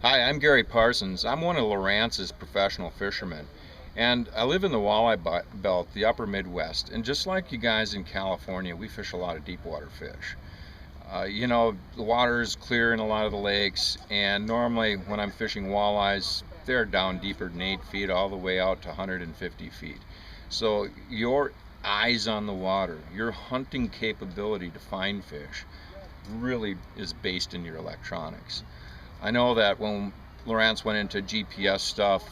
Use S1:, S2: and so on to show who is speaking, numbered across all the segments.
S1: Hi, I'm Gary Parsons. I'm one of Lowrance's professional fishermen, and I live in the walleye belt, the upper Midwest. And just like you guys in California, we fish a lot of deep water fish. The water is clear in a lot of the lakes, and normally when I'm fishing walleyes, they're down deeper than 8 feet, all the way out to 150 feet. So your eyes on the water, your hunting capability to find fish, really is based in your electronics. I know that when Lowrance went into GPS stuff,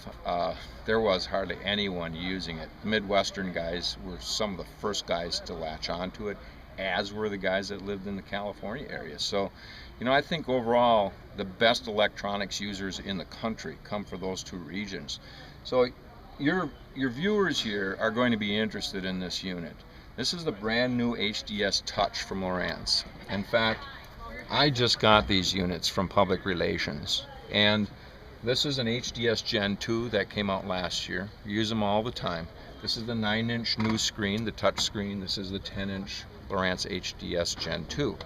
S1: there was hardly anyone using it. The Midwestern guys were some of the first guys to latch onto it, as were the guys that lived in the California area. So, I think overall the best electronics users in the country come from those two regions. So your viewers here are going to be interested in this unit. This is the brand new HDS Touch from Lowrance. In fact, I just got these units from public relations, and this is an HDS Gen2 that came out last year. We use them all the time. This is the 9-inch new screen, the touch screen. This is the 10-inch Lowrance HDS Gen2.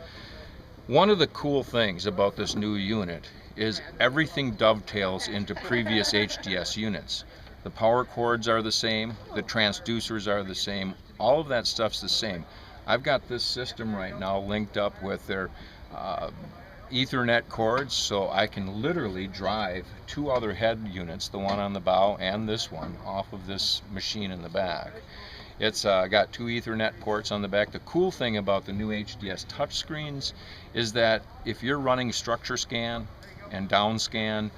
S1: One of the cool things about this new unit is everything dovetails into previous HDS units. The power cords are the same, the transducers are the same, all of that stuff's the same. I've got this system right now linked up with their Ethernet cords, so I can literally drive two other head units, the one on the bow and this one, off of this machine in the back. It's got two Ethernet ports on the back. The cool thing about the new HDS touchscreens is that if you're running structure scan and down scan,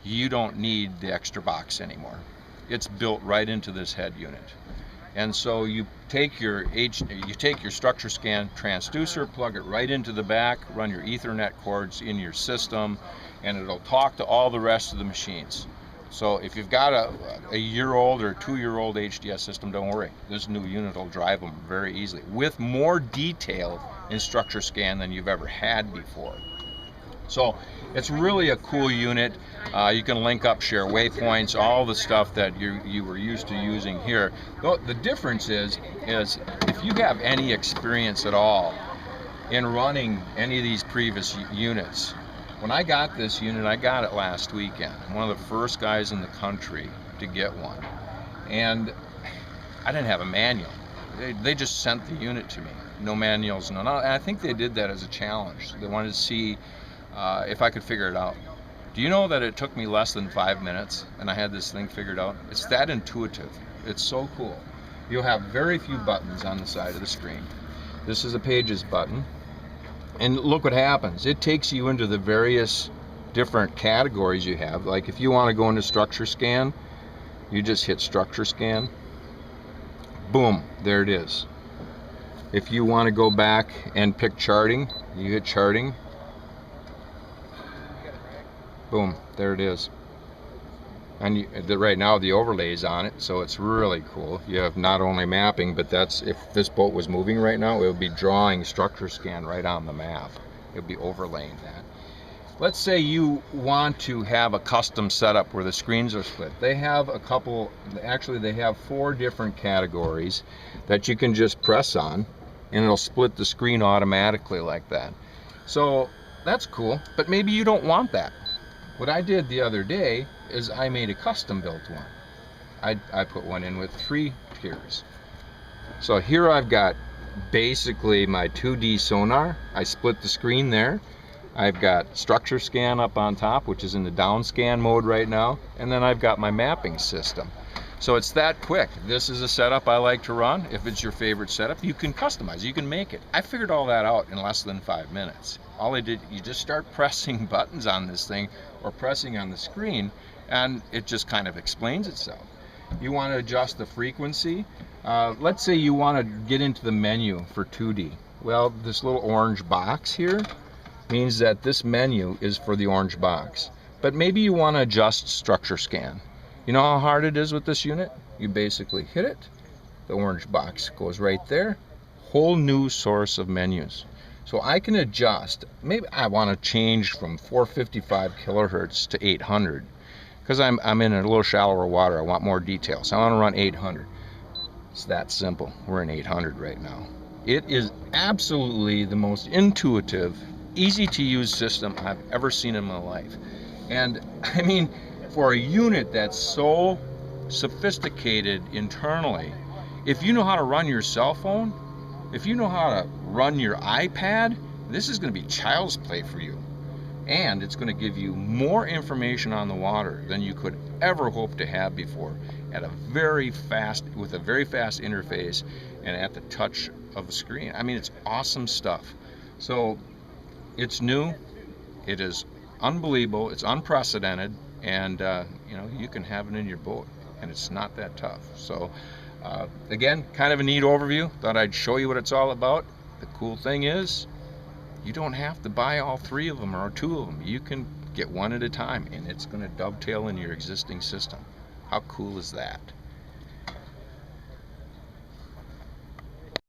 S1: you don't need the extra box anymore. It's built right into this head unit. And so you take your structure scan transducer, plug it right into the back, run your Ethernet cords in your system, and it'll talk to all the rest of the machines. So if you've got a year-old or 2-year-old HDS system, don't worry. This new unit will drive them very easily with more detail in structure scan than you've ever had before. So it's really a cool unit. You can link up, share waypoints, all the stuff that you were used to using here. The difference is if you have any experience at all in running any of these previous units, when I got this unit, I got it last weekend. I'm one of the first guys in the country to get one. And I didn't have a manual. They just sent the unit to me. No manuals, no. And I think they did that as a challenge. They wanted to see if I could figure it out. Do you know that it took me less than 5 minutes and I had this thing figured out? It's that intuitive. It's so cool. You'll have very few buttons on the side of the screen. This is a pages button. And look what happens. It takes you into the various different categories you have. Like if you want to go into structure scan, you just hit structure scan. Boom, there it is. If you want to go back and pick charting, you hit charting. Boom, there it is. And right now the overlay is on it, so it's really cool. You have not only mapping, but if this boat was moving right now, it would be drawing structure scan right on the map. It would be overlaying that. Let's say you want to have a custom setup where the screens are split. They have a couple, actually they have 4 different categories that you can just press on and it'll split the screen automatically like that. So that's cool, but maybe you don't want that. What I did the other day is I made a custom built one. I put one in with 3 tiers. So here I've got basically my 2D sonar. I split the screen there. I've got structure scan up on top, which is in the down scan mode right now. And then I've got my mapping system. So it's that quick. This is a setup I like to run. If it's your favorite setup, you can customize, you can make it. I figured all that out in less than 5 minutes. All I did, you just start pressing buttons on this thing or pressing on the screen, and it just kind of explains itself. You want to adjust the frequency. Let's say you want to get into the menu for 2D. Well, this little orange box here means that this menu is for the orange box. But maybe you want to adjust structure scan. You know how hard it is with this unit? You basically hit it, the orange box goes right there, whole new source of menus. So I can adjust, maybe I want to change from 455 kilohertz to 800 because I'm in a little shallower water. I want more detail, so I want to run 800. It's that simple. We're in 800 right now. It is absolutely the most intuitive, easy to use system I've ever seen in my life. And I mean, for a unit that's so sophisticated internally, if you know how to run your cell phone, if you know how to run your iPad, this is going to be child's play for you. And it's going to give you more information on the water than you could ever hope to have before, at a very fast, with a very fast interface and at the touch of a screen. I mean, it's awesome stuff. So it's new, it is unbelievable, it's unprecedented, and you know, you can have it in your boat, and it's not that tough. So again, kind of a neat overview. Thought I'd show you what it's all about. The cool thing is, you don't have to buy all 3 of them or 2 of them. You can get one at a time, and it's going to dovetail in your existing system. How cool is that?